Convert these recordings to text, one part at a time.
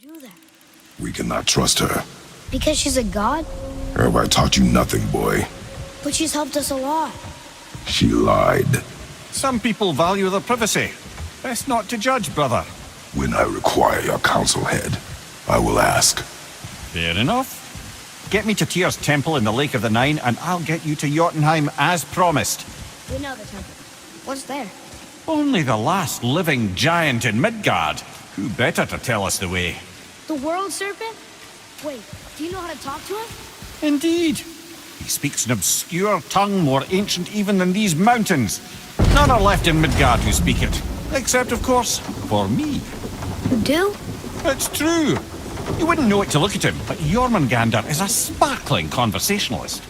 do that? We cannot trust her. Because she's a god? Have I taught you nothing, boy? But she's helped us a lot. She lied. Some people value their privacy. Best not to judge, brother. When I require your counsel, head, I will ask. Fair enough. Get me to Tyr's temple in the Lake of the Nine, and I'll get you to Jotunheim as promised. We know the temple. What's there? Only the last living giant in Midgard. Who better to tell us the way? The world serpent? Wait, do you know how to talk to him? Indeed. He speaks an obscure tongue more ancient even than these mountains. None are left in Midgard who speak it. Except, of course, for me. You do? It's true. You wouldn't know it to look at him, but Jormungandr is a sparkling conversationalist.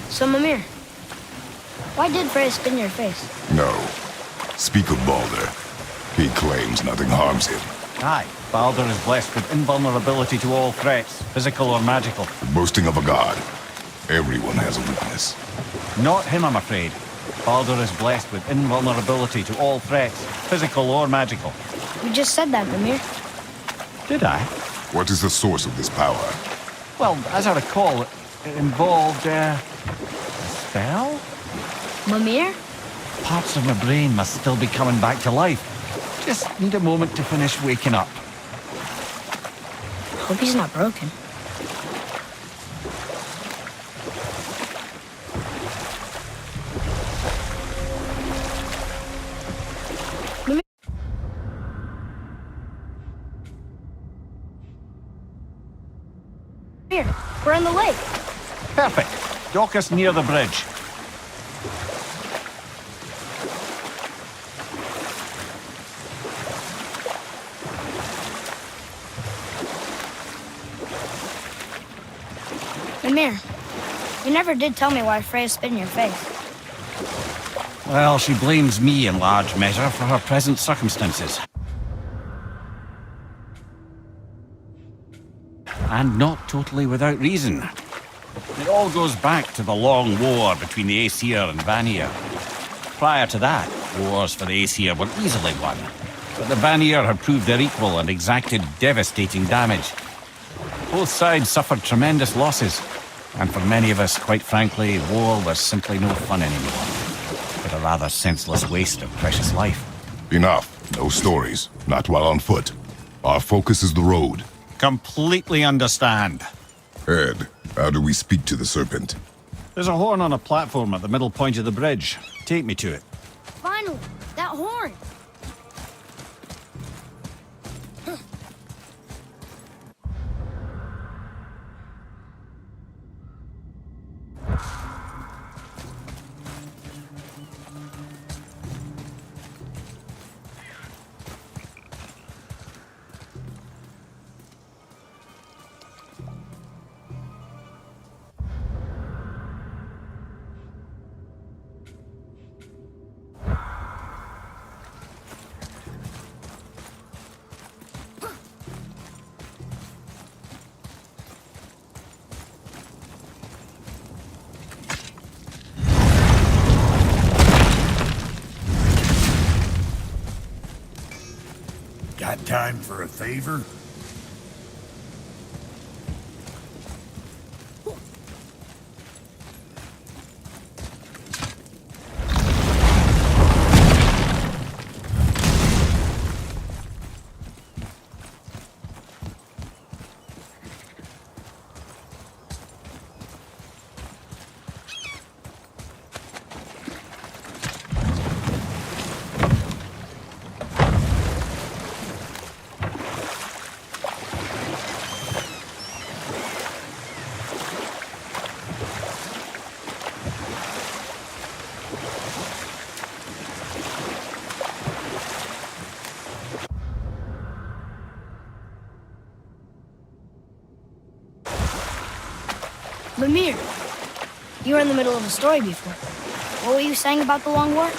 So, Mimir, why did Freya spin your face? No. Speak of Baldur. He claims nothing harms him. Aye, Baldur is blessed with invulnerability to all threats, physical or magical. The boasting of a god. Everyone has a weakness. Not him, I'm afraid. Baldur is blessed with invulnerability to all threats, physical or magical. You just said that, Mimir. Did I? What is the source of this power? Well, as I recall, it involved, a spell? Mimir? Parts of my brain must still be coming back to life. Just need a moment to finish waking up. Hope he's not broken. Mimir, we're on the lake. Perfect. Dock us near the bridge. Mimir, you never did tell me why Freya spit in your face. Well, she blames me in large measure for her present circumstances. And not totally without reason. It all goes back to the long war between the Aesir and Vanir. Prior to that, wars for the Aesir were easily won. But the Vanir had proved their equal and exacted devastating damage. Both sides suffered tremendous losses. And for many of us, quite frankly, war was simply no fun anymore. But a rather senseless waste of precious life. Enough. No stories. Not while on foot. Our focus is the road. Completely understand. Ed, how do we speak to the serpent? There's a horn on a platform at the middle point of the bridge. Take me to it. Finally, that horn. Got time for a favor? Mimir, you were in the middle of a story before. What were you saying about the Long War?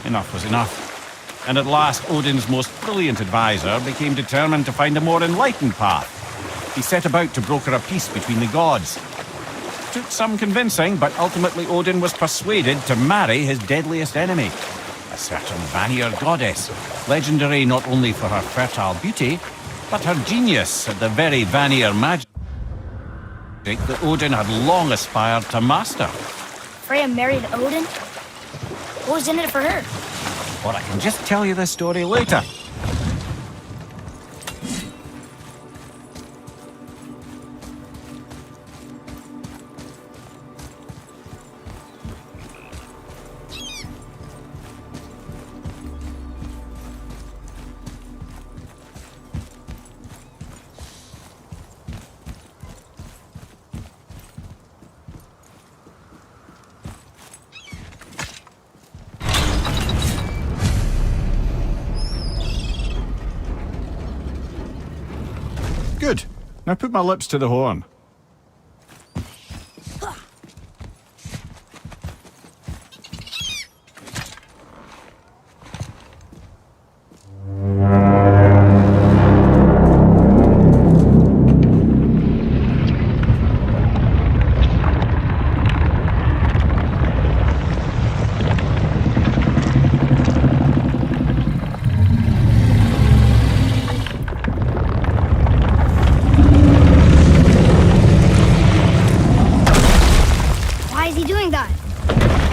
Enough was enough. And at last, Odin's most brilliant advisor became determined to find a more enlightened path. He set about to broker a peace between the gods. Took some convincing, but ultimately Odin was persuaded to marry his deadliest enemy, a certain Vanir goddess, legendary not only for her fertile beauty, but her genius at the very Vanir magic that Odin had long aspired to master. Freya married Odin? What was in it for her? Or I can just tell you this story later. Good. Now put my lips to the horn.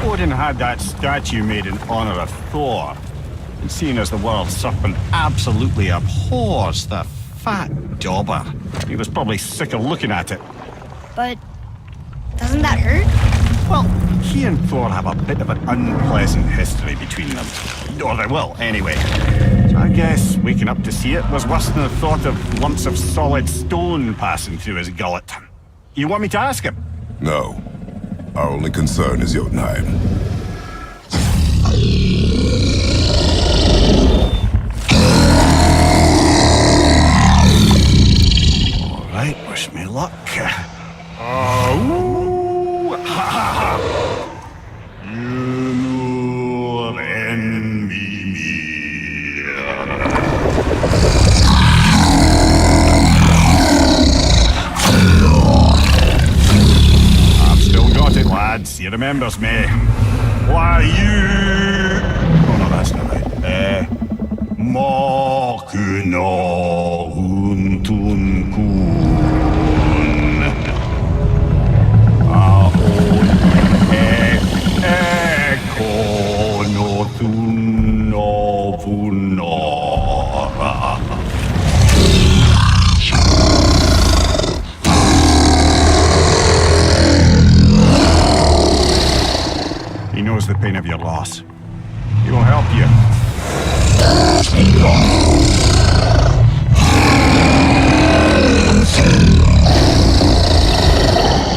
Odin had that statue made in honor of Thor. And seeing as the world serpent absolutely abhors the fat dauber, he was probably sick of looking at it. But doesn't that hurt? Well, he and Thor have a bit of an unpleasant history between them. Or they will, anyway. So I guess waking up to see it was worse than the thought of lumps of solid stone passing through his gullet. You want me to ask him? No. Our only concern is Jotunheim. All right, wish me luck. Oh, ha ha ha! You envy me. Got it, lads. He remembers me. Why you? Oh no, that's not right. Makuna huntun kun. Aon ekonotun novunora. He knows the pain of your loss. He will help you.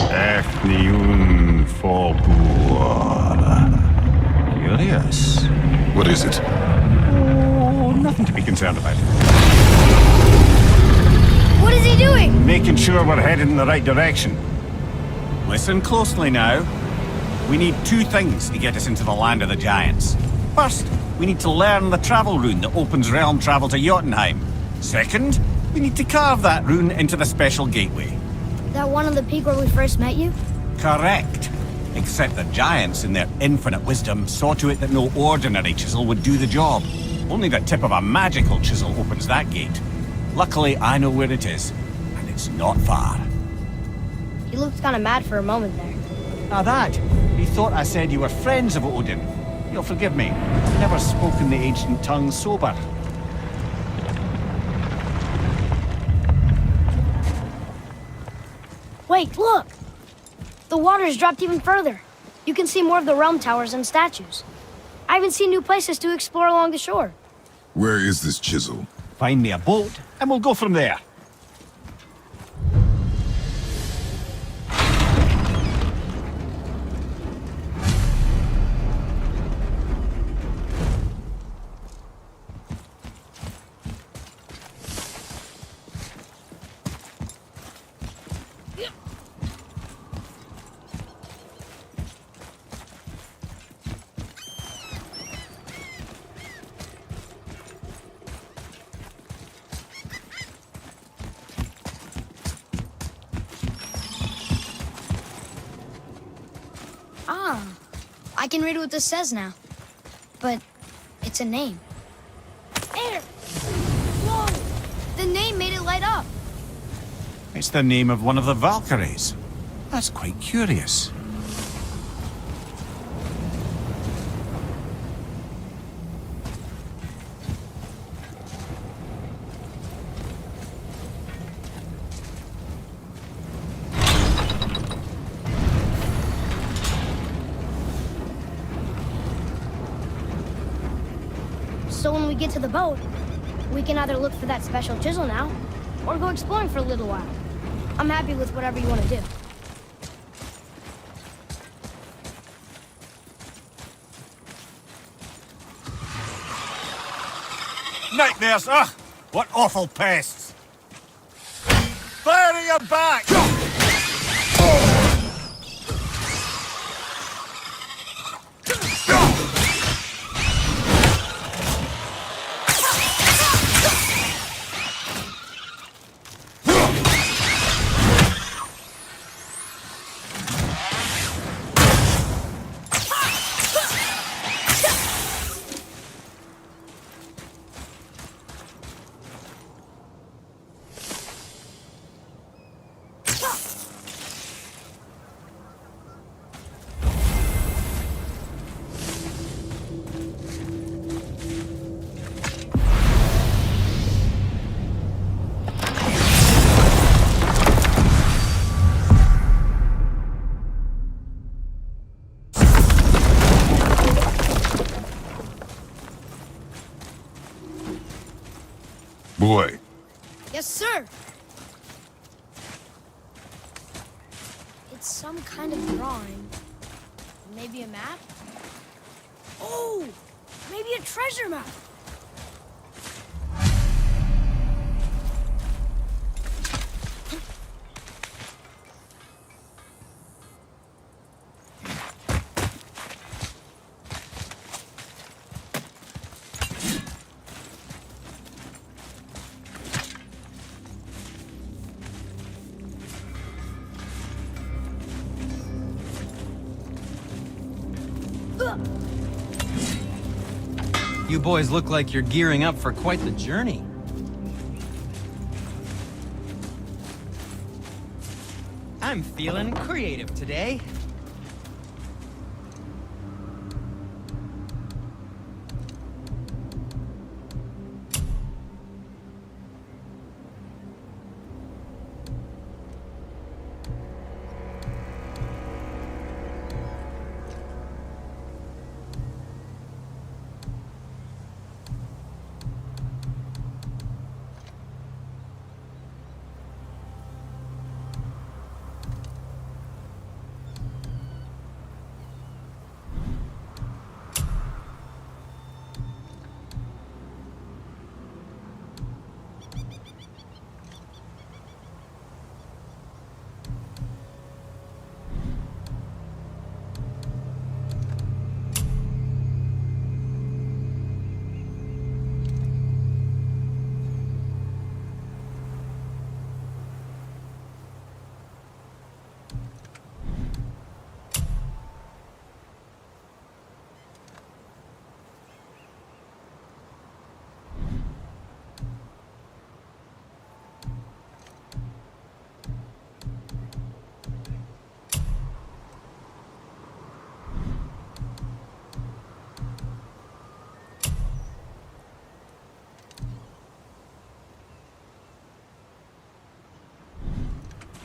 Efniun Fogur. Curious. What is it? Oh, nothing to be concerned about. What is he doing? Making sure we're headed in the right direction. Listen closely now. We need two things to get us into the land of the giants. First, we need to learn the travel rune that opens realm travel to Jotunheim. Second, we need to carve that rune into the special gateway. That one on the peak where we first met you? Correct. Except the giants, in their infinite wisdom, saw to it that no ordinary chisel would do the job. Only the tip of a magical chisel opens that gate. Luckily, I know where it is, and it's not far. He looked kind of mad for a moment there. Now that, he thought I said you were friends of Odin. You'll forgive me. I've never spoken the ancient tongue sober. Wait, look! The water's dropped even further. You can see more of the realm towers and statues. I even see new places to explore along the shore. Where is this chisel? Find me a boat, and we'll go from there. Ah, I can read what this says now. But it's a name. Air! Whoa! The name made it light up. It's the name of one of the Valkyries. That's quite curious. So when we get to the boat, we can either look for that special chisel now, or go exploring for a little while. I'm happy with whatever you want to do. Nightmares, ugh! What awful pests! Fire at your back! Boy, Yes, sir. It's some kind of drawing. Maybe a map? Oh, maybe a treasure map. You boys look like you're gearing up for quite the journey. I'm feeling creative today.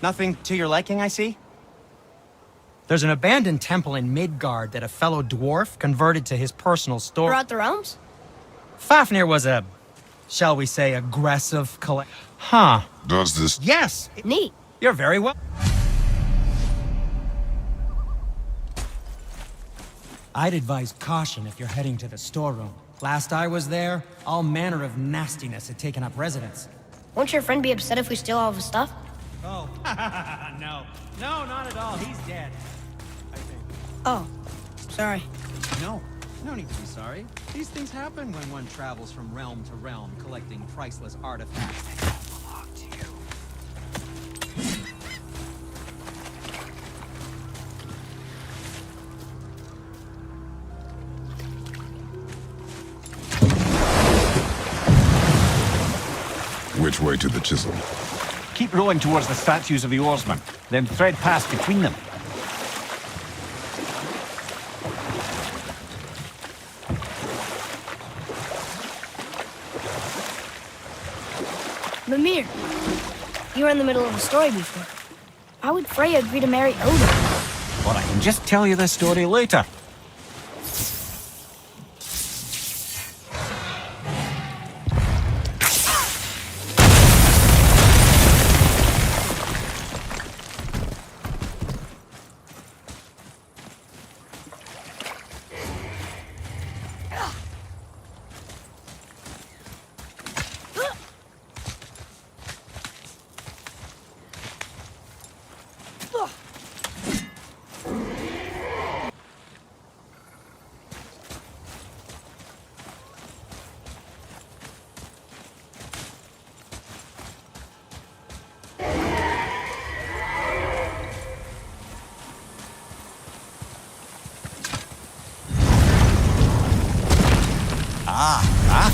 Nothing to your liking, I see? There's an abandoned temple in Midgard that a fellow dwarf converted to his personal store. Throughout the realms? Fafnir was a, shall we say, aggressive Huh. does this... Yes! Neat. You're very well. I'd advise caution if you're heading to the storeroom. Last I was there, all manner of nastiness had taken up residence. Won't your friend be upset if we steal all of his stuff? Oh, no. No, not at all. He's dead, I think. Oh, sorry. No need to be sorry. These things happen when one travels from realm to realm, collecting priceless artifacts that don't belong to you. Which way to the chisel? Keep rowing towards the statues of the oarsmen, then thread past between them. Mimir, you were in the middle of a story before. Why would Freya agree to marry Odin? Or I can just tell you the story later.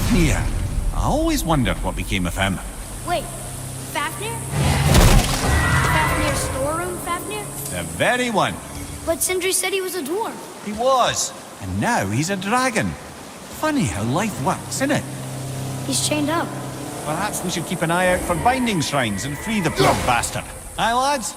Fafnir. I always wondered what became of him. Wait, Fafnir? Fafnir's storeroom Fafnir? The very one. But Sindri said he was a dwarf. He was. And now he's a dragon. Funny how life works, isn't it? He's chained up. Perhaps we should keep an eye out for binding shrines and free the poor bastard. Aye, lads?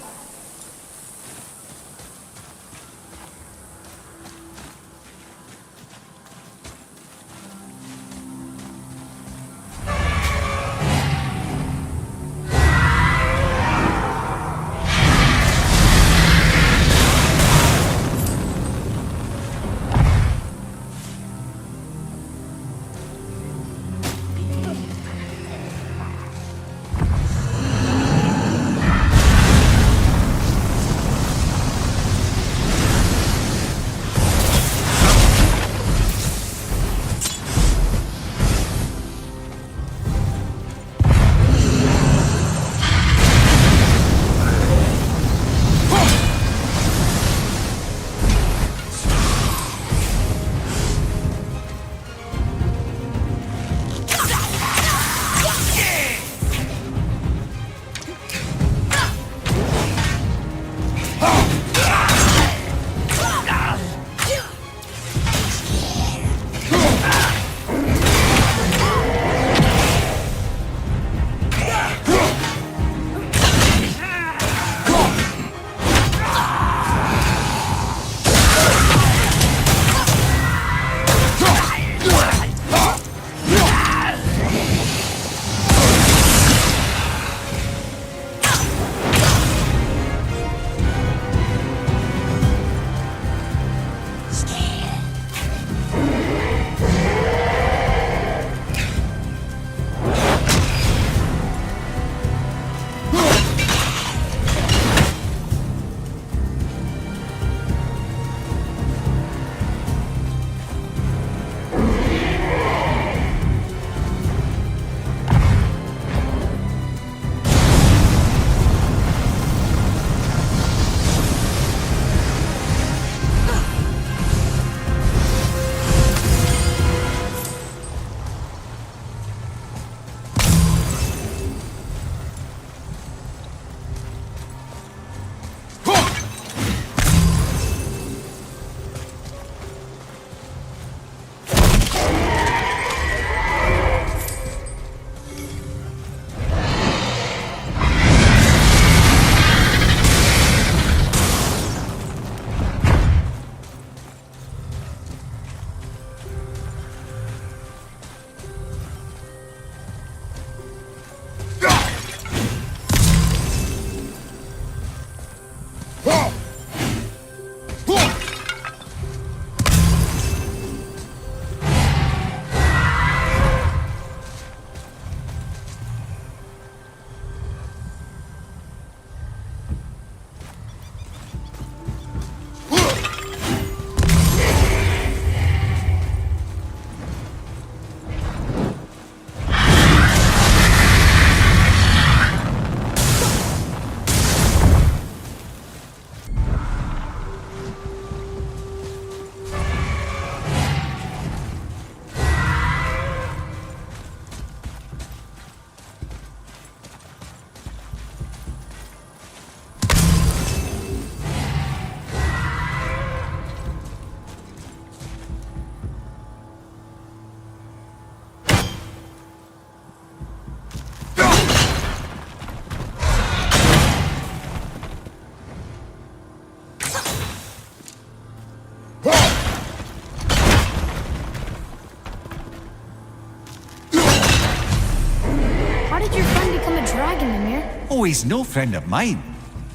did your friend become a dragon, Mimir? Oh, he's no friend of mine.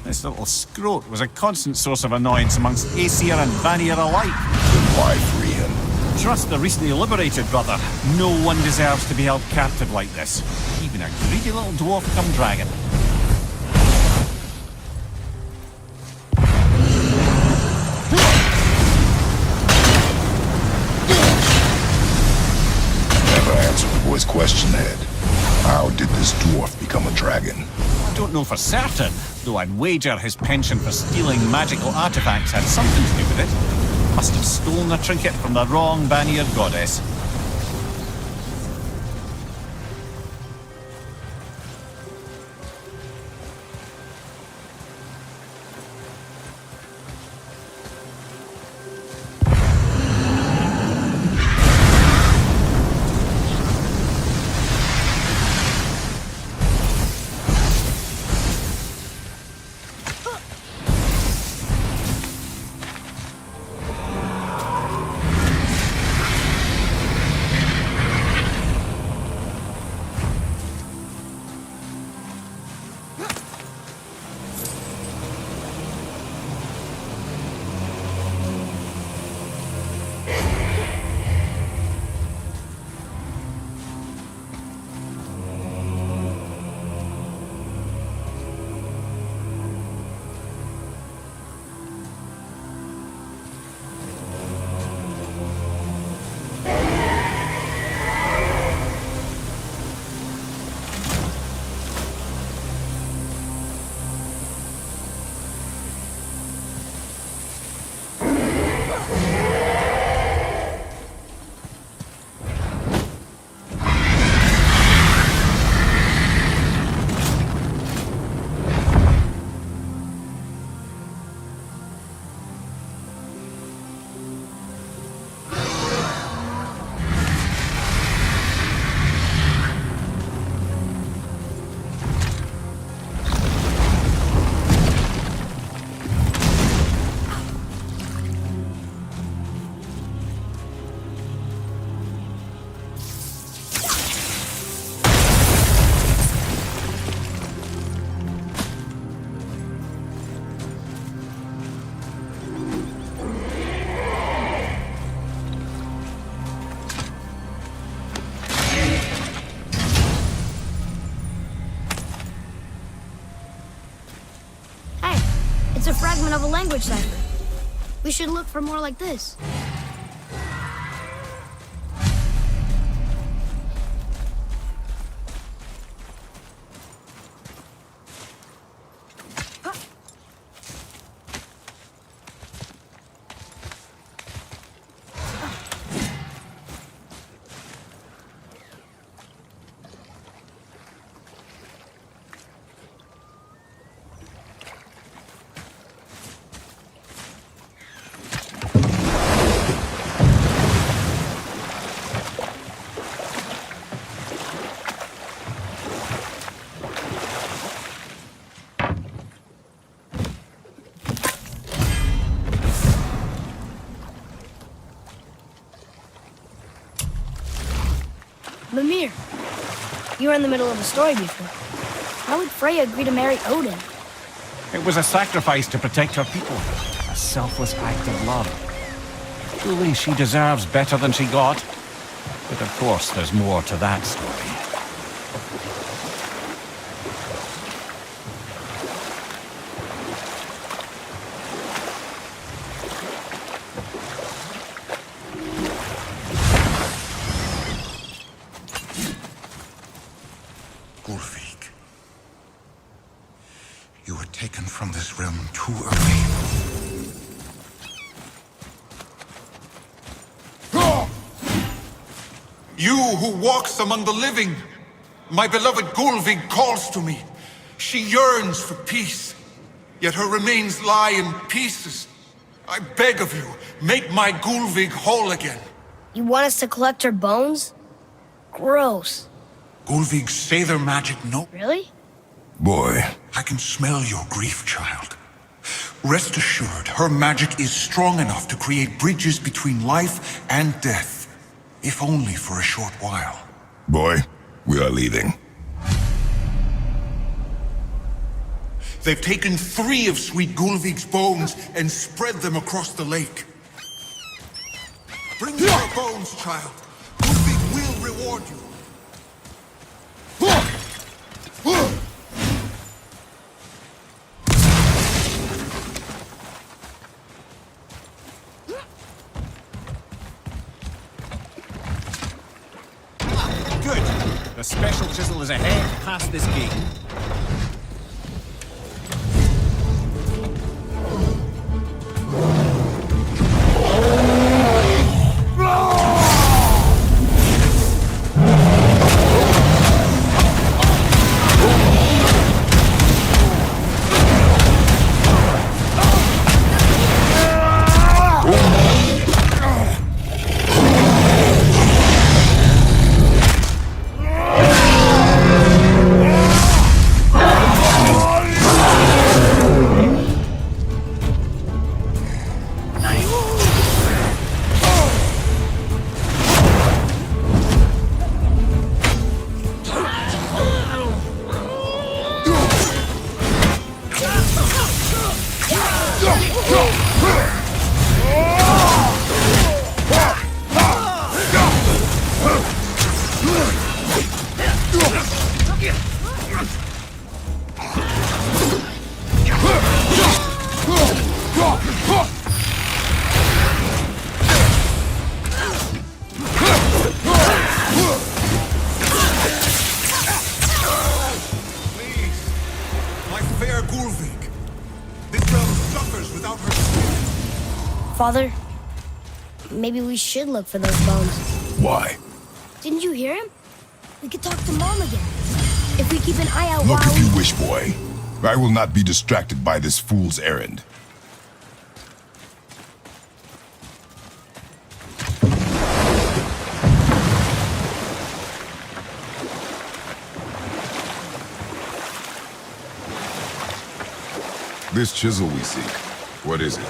This little scrote was a constant source of annoyance amongst Aesir and Vanir alike. Why free him? Trust the recently liberated, brother. No one deserves to be held captive like this. Even a greedy little dwarf come dragon. Never answered the boy's question, Ed. How did this dwarf become a dragon? I don't know for certain, though I'd wager his penchant for stealing magical artifacts had something to do with it. Must have stolen a trinket from the wrong Vanir goddess. It's a fragment of a language cipher. We should look for more like this. Mimir, you were in the middle of a story before. How would Freya agree to marry Odin? It was a sacrifice to protect her people. A selfless act of love. Truly, she deserves better than she got. But of course, there's more to that story. You were taken from this realm too early. You who walks among the living, my beloved Gulvig calls to me. She yearns for peace, yet her remains lie in pieces. I beg of you, make my Gulvig whole again. You want us to collect her bones? Gross. Gulvig's say their magic no. Really? Boy. I can smell your grief, child. Rest assured, her magic is strong enough to create bridges between life and death, if only for a short while. Boy, we are leaving. They've taken 3 of Sweet Gulvig's bones and spread them across the lake. Bring me your bones, child. Gulvig will reward you. Good. The special chisel is ahead past this gate. Father, maybe we should look for those bones. Why? Didn't you hear him? We could talk to Mom again. If we keep an eye out Look while if you wish, boy. I will not be distracted by this fool's errand. This chisel we seek, what is it?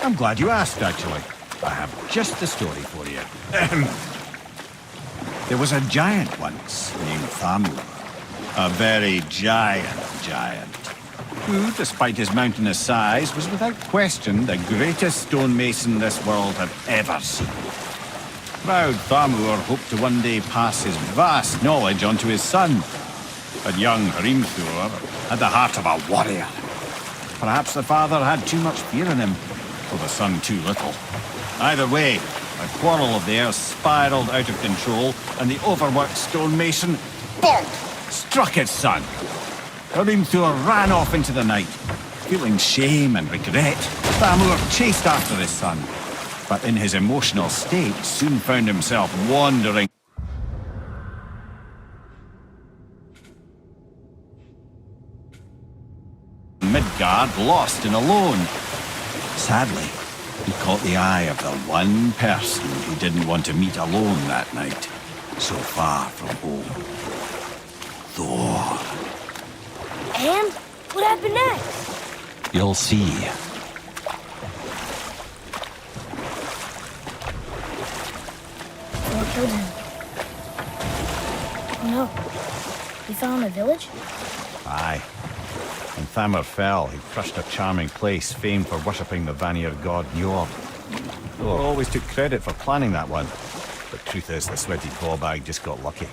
I'm glad you asked, actually. I have just the story for you. There was a giant once named Thamur. A very giant, who, despite his mountainous size, was without question the greatest stonemason this world had ever seen. Proud Thamur hoped to one day pass his vast knowledge on to his son. But young Hrimthur had the heart of a warrior. Perhaps the father had too much fear in him, or the son too little. Either way, a quarrel of theirs spiraled out of control, and the overworked stonemason, bonk, struck his son. Hrimthur ran off into the night. Feeling shame and regret, Thamur chased after his son, but in his emotional state soon found himself wandering Midgard, lost and alone. Sadly, he caught the eye of the one person he didn't want to meet alone that night, so far from home. Thor. And what happened next? You'll see. Thor killed him. Oh no. He fell in a village? Aye. When Thamur fell, he crushed a charming place famed for worshipping the Vanir god Njord. Thor always took credit for planning that one. But truth is, the sweaty clawbag just got lucky.